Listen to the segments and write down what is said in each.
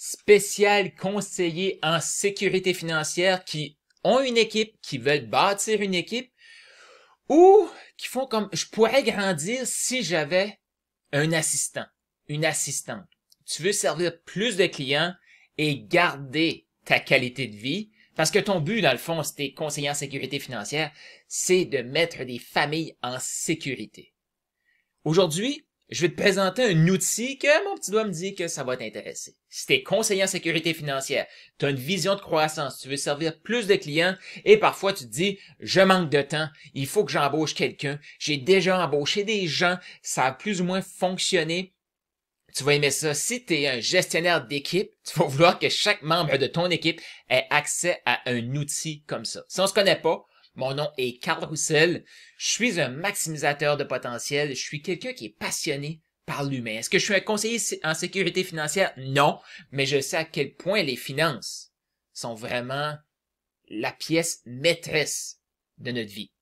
spécial conseiller en sécurité financière qui ont une équipe, qui veulent bâtir une équipe ou qui font comme je pourrais grandir si j'avais un assistant, une assistante. Tu veux servir plus de clients et garder ta qualité de vie parce que ton but, dans le fond, si t'es conseiller en sécurité financière, c'est de mettre des familles en sécurité. Aujourd'hui, je vais te présenter un outil que mon petit doigt me dit que ça va t'intéresser. Si tu es conseiller en sécurité financière, tu as une vision de croissance, tu veux servir plus de clients et parfois tu te dis « je manque de temps, il faut que j'embauche quelqu'un, j'ai déjà embauché des gens, ça a plus ou moins fonctionné ». Tu vas aimer ça. Si tu es un gestionnaire d'équipe, tu vas vouloir que chaque membre de ton équipe ait accès à un outil comme ça. Si on se connaît pas, mon nom est Carl Roussel. Je suis un maximisateur de potentiel. Je suis quelqu'un qui est passionné par l'humain. Est-ce que je suis un conseiller en sécurité financière? Non, mais je sais à quel point les finances sont vraiment la pièce maîtresse de notre vie.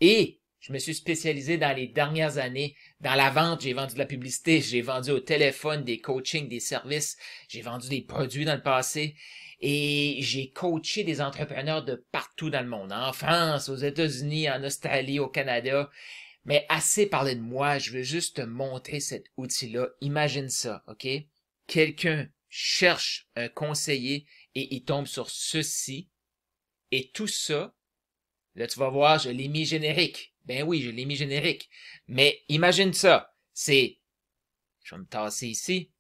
Et je me suis spécialisé dans les dernières années dans la vente. J'ai vendu de la publicité, j'ai vendu au téléphone, des coachings, des services, j'ai vendu des produits dans le passé. Et j'ai coaché des entrepreneurs de partout dans le monde, en France, aux États-Unis, en Australie, au Canada. Mais assez parlé de moi, je veux juste te montrer cet outil-là. Imagine ça, OK? Quelqu'un cherche un conseiller et il tombe sur ceci. Et tout ça, là tu vas voir, je l'ai mis générique. Ben oui, je l'ai mis générique. Mais imagine ça, je vais me tasser ici.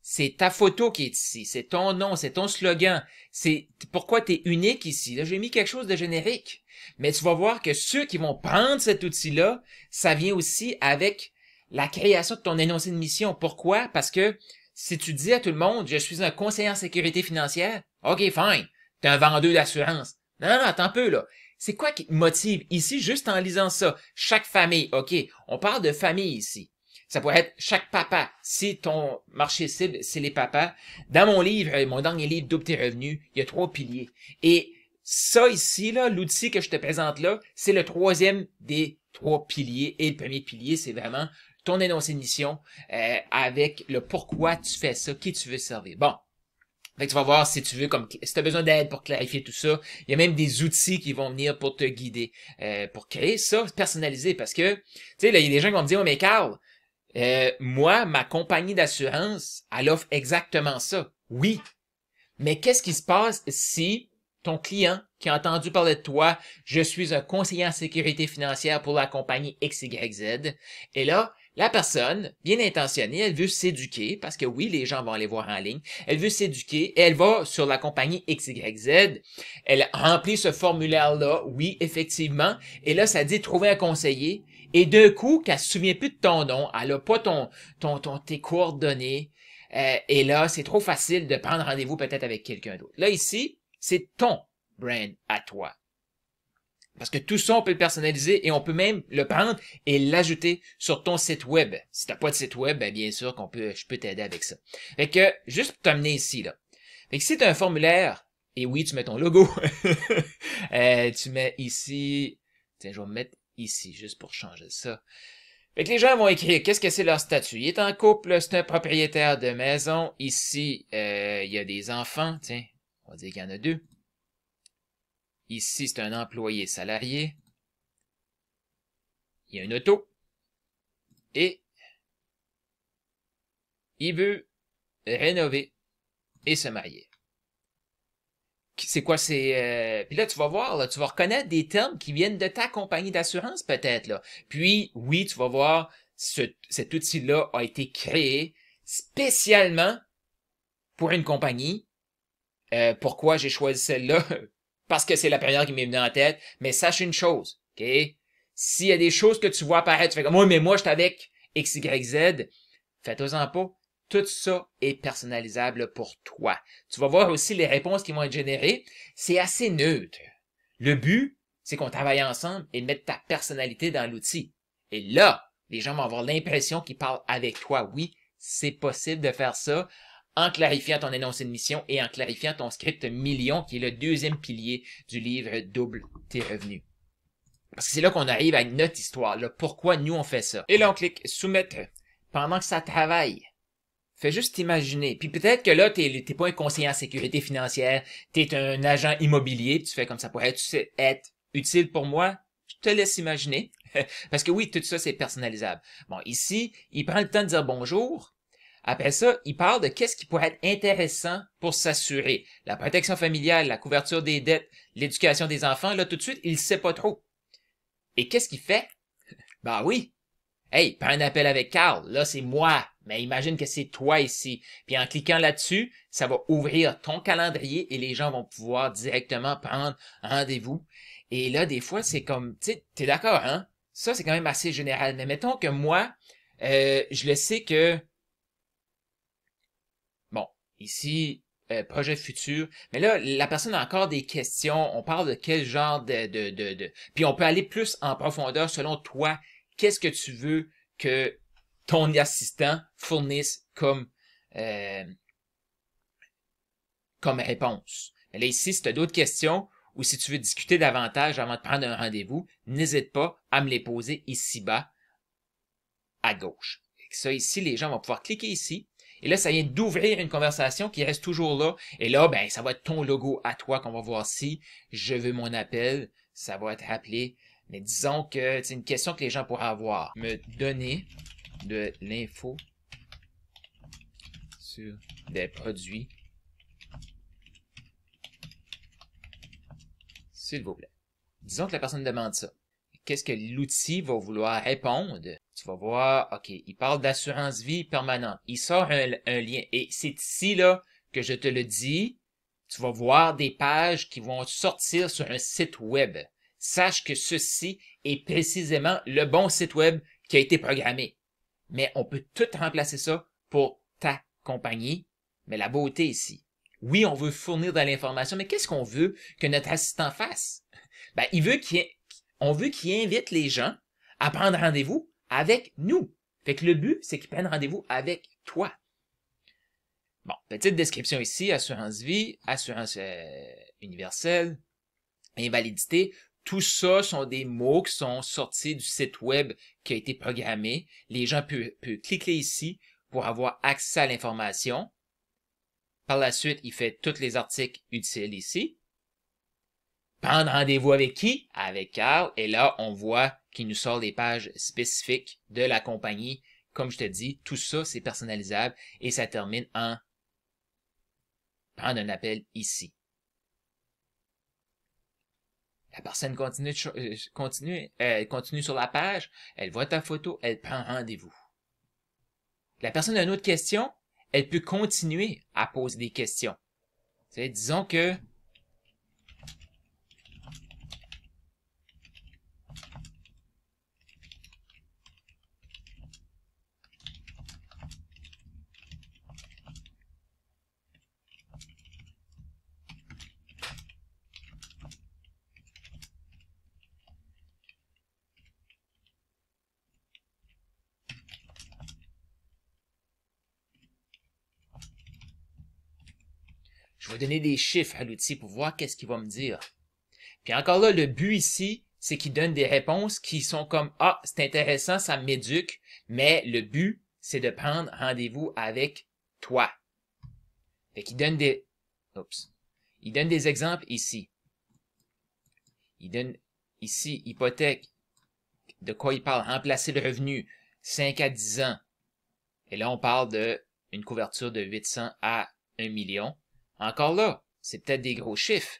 C'est ta photo qui est ici, c'est ton nom, c'est ton slogan, c'est pourquoi tu es unique ici. Là, j'ai mis quelque chose de générique. Mais tu vas voir que ceux qui vont prendre cet outil-là, ça vient aussi avec la création de ton énoncé de mission. Pourquoi? Parce que si tu dis à tout le monde, je suis un conseiller en sécurité financière, OK, fine, t'es un vendeur d'assurance. Non, non, attends un peu, là. C'est quoi qui te motive ici, juste en lisant ça? Chaque famille, OK, on parle de famille ici. Ça pourrait être chaque papa. Si ton marché cible, c'est les papas. Dans mon livre, mon dernier livre, Double tes revenus, il y a 3 piliers. Et ça ici, là, l'outil que je te présente là, c'est le troisième des 3 piliers. Et le premier pilier, c'est vraiment ton énoncé de mission avec le pourquoi tu fais ça, qui tu veux servir. Bon. Fait que tu vas voir si tu veux, si tu as besoin d'aide pour clarifier tout ça. Il y a même des outils qui vont venir pour te guider, pour créer ça personnalisé. Parce que, tu sais, là, il y a des gens qui vont me dire, oh, mais Carl, moi, ma compagnie d'assurance, elle offre exactement ça. Oui. Mais qu'est-ce qui se passe si ton client qui a entendu parler de toi, je suis un conseiller en sécurité financière pour la compagnie XYZ, et là, la personne, bien intentionnée, elle veut s'éduquer, parce que oui, les gens vont aller voir en ligne, elle veut s'éduquer, et elle va sur la compagnie XYZ, elle remplit ce formulaire-là, oui, effectivement, et là, ça dit trouver un conseiller, et d'un coup, qu'elle se souvient plus de ton nom, elle a pas tes coordonnées, et là, c'est trop facile de prendre rendez-vous peut-être avec quelqu'un d'autre. Là, ici, c'est ton brand à toi. Parce que tout ça, on peut le personnaliser et on peut même le prendre et l'ajouter sur ton site web. Si t'as pas de site web, ben bien sûr je peux t'aider avec ça. Fait que, juste pour t'amener ici, là. Fait que si tu as un formulaire, et oui, tu mets ton logo, tu mets ici, tiens, je vais me mettre ici, juste pour changer ça. Fait que les gens vont écrire, qu'est-ce que c'est leur statut? Il est en couple, c'est un propriétaire de maison. Ici, il y a des enfants, tiens, on va dire qu'il y en a 2. Ici, c'est un employé salarié. Il y a une auto. Et il veut rénover et se marier. C'est quoi, Puis là, tu vas voir, là, tu vas reconnaître des termes qui viennent de ta compagnie d'assurance, peut-être, là. Puis, oui, tu vas voir, cet outil-là a été créé spécialement pour une compagnie. Pourquoi j'ai choisi celle-là? Parce que c'est la première qui m'est venue en tête. Mais sache une chose, OK? S'il y a des choses que tu vois apparaître, tu fais comme, oui, mais moi, je suis avec XYZ, fais-toi-en pas. Tout ça est personnalisable pour toi. Tu vas voir aussi les réponses qui vont être générées. C'est assez neutre. Le but, c'est qu'on travaille ensemble et mettre ta personnalité dans l'outil. Et là, les gens vont avoir l'impression qu'ils parlent avec toi. Oui, c'est possible de faire ça en clarifiant ton énoncé de mission et en clarifiant ton script million, qui est le deuxième pilier du livre Double tes revenus. Parce que c'est là qu'on arrive à notre histoire, là, pourquoi nous on fait ça. Et là, on clique soumettre. Pendant que ça travaille, Fais juste t'imaginer. Puis peut-être que là, t'es pas un conseiller en sécurité financière, t'es un agent immobilier, puis tu fais comme ça pourrait être utile pour moi. Je te laisse imaginer. Parce que oui, tout ça, c'est personnalisable. Bon, ici, il prend le temps de dire bonjour. Après ça, il parle de qu'est-ce qui pourrait être intéressant pour s'assurer. La protection familiale, la couverture des dettes, l'éducation des enfants. Là, tout de suite, il sait pas trop. Et qu'est-ce qu'il fait? Ben oui. Hey, prends un appel avec Carl. Là, c'est moi. Mais imagine que c'est toi ici. Puis en cliquant là-dessus, ça va ouvrir ton calendrier et les gens vont pouvoir directement prendre un rendez-vous. Et là, des fois, c'est comme, tu sais, t'es d'accord, hein? Ça, c'est quand même assez général. Mais mettons que moi, je le sais que, bon, ici, projet futur. Mais là, la personne a encore des questions. On parle de quel genre Puis on peut aller plus en profondeur selon toi. Qu'est-ce que tu veux que ton assistant fournisse euh, comme réponse? Mais là, ici, si tu as d'autres questions ou si tu veux discuter davantage avant de prendre un rendez-vous, n'hésite pas à me les poser ici-bas à gauche. Et ça, ici, les gens vont pouvoir cliquer ici. Et là, ça vient d'ouvrir une conversation qui reste toujours là. Et là, ben, ça va être ton logo à toi qu'on va voir si je veux mon appel. Ça va être appelé. Mais disons que c'est une question que les gens pourraient avoir. Me donner de l'info sur des produits, s'il vous plaît. Disons que la personne demande ça. Qu'est-ce que l'outil va vouloir répondre? Tu vas voir, OK, il parle d'assurance vie permanente. Il sort un lien. Et c'est ici, là, que je te le dis, tu vas voir des pages qui vont sortir sur un site web. Sache que ceci est précisément le bon site web qui a été programmé. Mais on peut tout remplacer ça pour ta compagnie. Mais la beauté ici, oui, on veut fournir de l'information, mais qu'est-ce qu'on veut que notre assistant fasse? Ben, on veut qu'il invite les gens à prendre rendez-vous avec nous. Fait que le but, c'est qu'ils prennent rendez-vous avec toi. Bon, petite description ici, assurance vie, assurance universelle, invalidité. Tout ça sont des mots qui sont sortis du site web qui a été programmé. Les gens peuvent cliquer ici pour avoir accès à l'information. Par la suite, il fait tous les articles utiles ici. Prendre rendez-vous avec qui? Avec Carl. Et là, on voit qu'il nous sort les pages spécifiques de la compagnie. Comme je te dis, tout ça, c'est personnalisable et ça termine en prendre un appel ici. La personne continue sur la page, elle voit ta photo, elle prend rendez-vous. La personne a une autre question, elle peut continuer à poser des questions. Disons que je vais donner des chiffres à l'outil pour voir qu'est-ce qu'il va me dire. Puis encore là, le but ici, c'est qu'il donne des réponses qui sont comme « Ah, c'est intéressant, ça m'éduque », mais le but, c'est de prendre rendez-vous avec toi. Fait qu'il donne des... Oups. Il donne des exemples ici. Il donne ici, hypothèque. De quoi il parle? Remplacer le revenu, 5 à 10 ans. Et là, on parle d'une couverture de 800 à 1 million. Encore là, c'est peut-être des gros chiffres.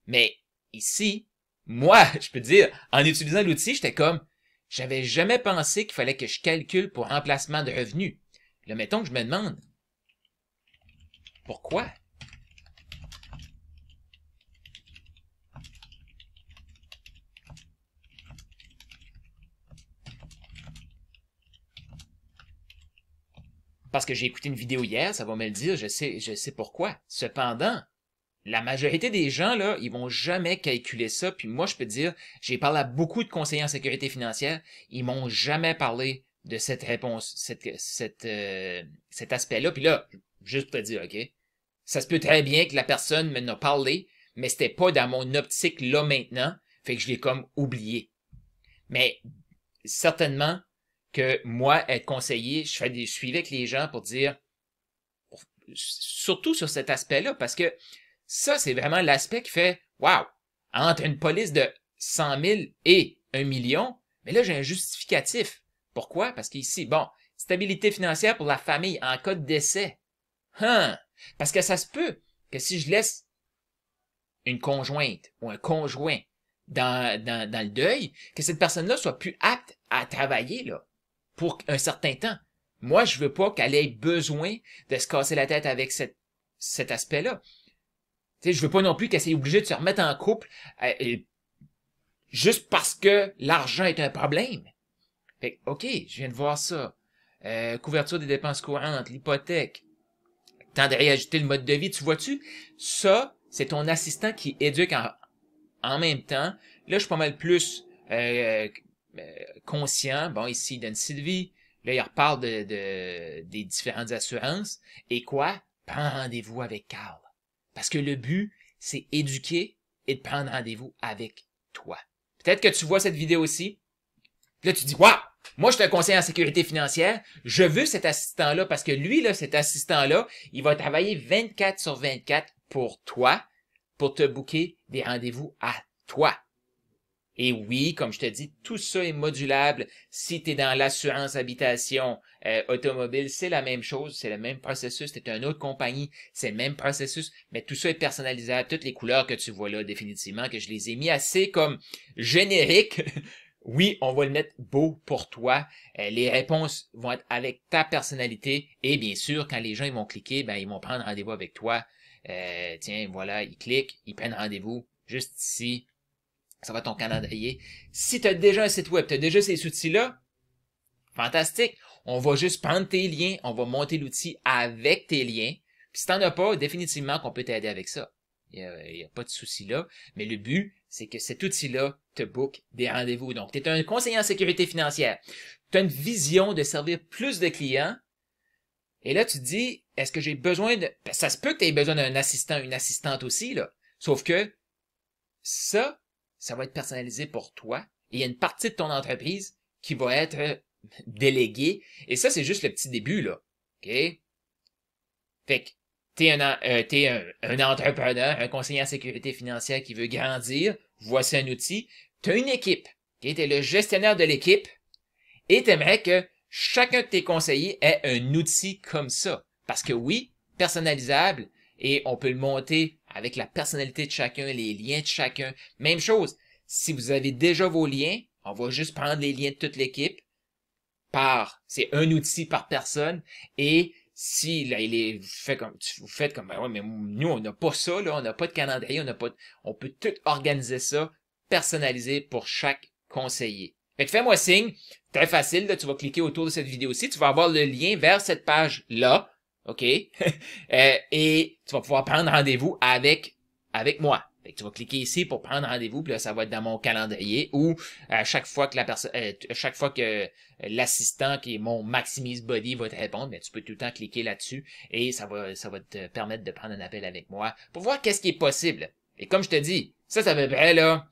Mais ici, moi, je peux te dire, en utilisant l'outil, j'étais comme, j'avais jamais pensé qu'il fallait que je calcule pour remplacement de revenus. Là, mettons que je me demande, pourquoi? Parce que j'ai écouté une vidéo hier, ça va me le dire, je sais pourquoi. Cependant, la majorité des gens, là, ils vont jamais calculer ça. Puis moi, je peux te dire, j'ai parlé à beaucoup de conseillers en sécurité financière, ils m'ont jamais parlé de cette réponse, cet aspect-là. Puis là, juste pour te dire, OK, ça se peut très bien que la personne m'en a parlé, mais c'était pas dans mon optique là maintenant, fait que je l'ai comme oublié. Mais certainement que moi, être conseiller, je fais des suivis avec les gens pour dire, surtout sur cet aspect-là, parce que ça, c'est vraiment l'aspect qui fait, wow, entre une police de 100 000 et 1 million, mais là, j'ai un justificatif. Pourquoi? Parce qu'ici, bon, stabilité financière pour la famille en cas de décès. Parce que ça se peut que si je laisse une conjointe ou un conjoint dans le deuil, que cette personne-là soit plus apte à travailler là, pour un certain temps. Moi, je veux pas qu'elle ait besoin de se casser la tête avec cet aspect-là. Tu sais, je veux pas non plus qu'elle soit obligée de se remettre en couple juste parce que l'argent est un problème. Fait que, OK, je viens de voir ça. Couverture des dépenses courantes, l'hypothèque. Temps de réajuster le mode de vie, tu vois-tu? Ça, c'est ton assistant qui éduque en même temps. Là, je suis pas mal plus conscient. Bon, ici, il donne Sylvie. Là, il reparle des différentes assurances. Et quoi? Prends rendez-vous avec Carl. Parce que le but, c'est éduquer et de prendre rendez-vous avec toi. Peut-être que tu vois cette vidéo aussi. Là, tu dis, waouh! Moi, je suis un conseiller en sécurité financière. Je veux cet assistant-là parce que lui, là, cet assistant-là, il va travailler 24 sur 24 pour toi, pour te booker des rendez-vous à toi. Et oui, comme je te dis, tout ça est modulable. Si tu es dans l'assurance habitation automobile, c'est la même chose, c'est le même processus. Tu es une autre compagnie, c'est le même processus, mais tout ça est personnalisable. Toutes les couleurs que tu vois là, définitivement, que je les ai mis assez comme génériques. Oui, on va le mettre beau pour toi. Les réponses vont être avec ta personnalité. Et bien sûr, quand les gens ils vont cliquer, ben ils vont prendre rendez-vous avec toi. Tiens, voilà, ils cliquent, ils prennent rendez-vous juste ici. Ça va ton calendrier. Si tu as déjà un site web, tu as déjà ces outils-là, fantastique. On va juste prendre tes liens, on va monter l'outil avec tes liens. Puis si tu n'en as pas, définitivement qu'on peut t'aider avec ça. Il n'y a pas de souci là. Mais le but, c'est que cet outil-là te book des rendez-vous. Donc, tu es un conseiller en sécurité financière. Tu as une vision de servir plus de clients. Et là, tu te dis, est-ce que j'ai besoin de... Ça se peut que tu aies besoin d'un assistant, une assistante aussi, là. Sauf que ça va être personnalisé pour toi. Et il y a une partie de ton entreprise qui va être déléguée. Et ça, c'est juste le petit début, là. OK? Fait que t'es un entrepreneur, un conseiller en sécurité financière qui veut grandir. Voici un outil. Tu as une équipe. Okay? Tu es le gestionnaire de l'équipe et tu aimerais que chacun de tes conseillers ait un outil comme ça. Parce que oui, personnalisable et on peut le monter avec la personnalité de chacun, les liens de chacun. Même chose, si vous avez déjà vos liens, on va juste prendre les liens de toute l'équipe c'est un outil par personne et si là, vous faites comme, ben ouais, mais nous, on n'a pas ça, là, on n'a pas de calendrier, on peut tout organiser ça, personnalisé pour chaque conseiller. Fait que fais-moi signe, très facile, là, tu vas cliquer autour de cette vidéo-ci, tu vas avoir le lien vers cette page-là, OK? Et tu vas pouvoir prendre rendez-vous avec moi. Fait que tu vas cliquer ici pour prendre rendez-vous, puis là, ça va être dans mon calendrier ou à chaque fois que chaque fois que l'assistant qui est mon Maximise Body va te répondre, mais tu peux tout le temps cliquer là-dessus et ça va te permettre de prendre un appel avec moi pour voir qu'est-ce qui est possible. Et comme je te dis, ça à peu près là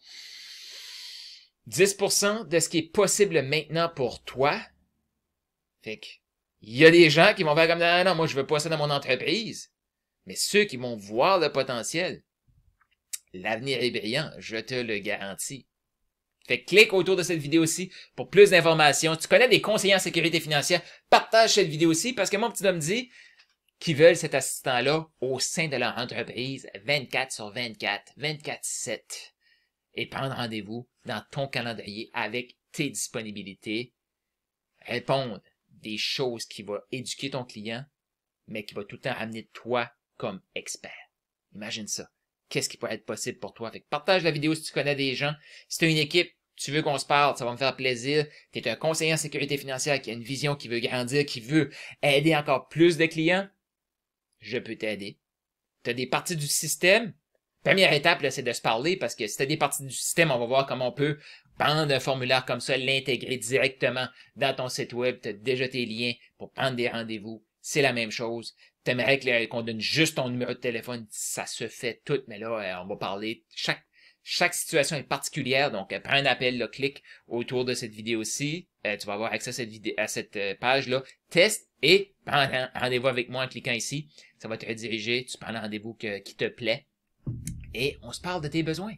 10% de ce qui est possible maintenant pour toi. Fait que il y a des gens qui vont faire comme non, moi je veux pas ça dans mon entreprise. Mais ceux qui vont voir le potentiel, l'avenir est brillant, je te le garantis. Fait que clique autour de cette vidéo-ci pour plus d'informations. Si tu connais des conseillers en sécurité financière, partage cette vidéo-ci parce que mon petit homme dit qu'ils veulent cet assistant-là au sein de leur entreprise 24 sur 24, 24/7 et prendre rendez-vous dans ton calendrier avec tes disponibilités, répondre des choses qui vont éduquer ton client, mais qui va tout le temps amener toi comme expert. Imagine ça. Qu'est-ce qui pourrait être possible pour toi? Fait que partage la vidéo si tu connais des gens. Si tu as une équipe, tu veux qu'on se parle, ça va me faire plaisir. Tu es un conseiller en sécurité financière qui a une vision, qui veut grandir, qui veut aider encore plus de clients, je peux t'aider. Tu as des parties du système. Première étape, là, c'est de se parler parce que si tu as des parties du système, on va voir comment on peut prendre un formulaire comme ça, l'intégrer directement dans ton site web. Tu as déjà tes liens pour prendre des rendez-vous. C'est la même chose. T'aimerais qu'on donne juste ton numéro de téléphone, ça se fait tout, mais là, on va parler. Chaque situation est particulière, donc prends un appel, là, clique autour de cette vidéo-ci. Tu vas avoir accès à cette page-là. Teste et prends un rendez-vous avec moi en cliquant ici. Ça va te rediriger, tu prends le rendez-vous qui te plaît et on se parle de tes besoins.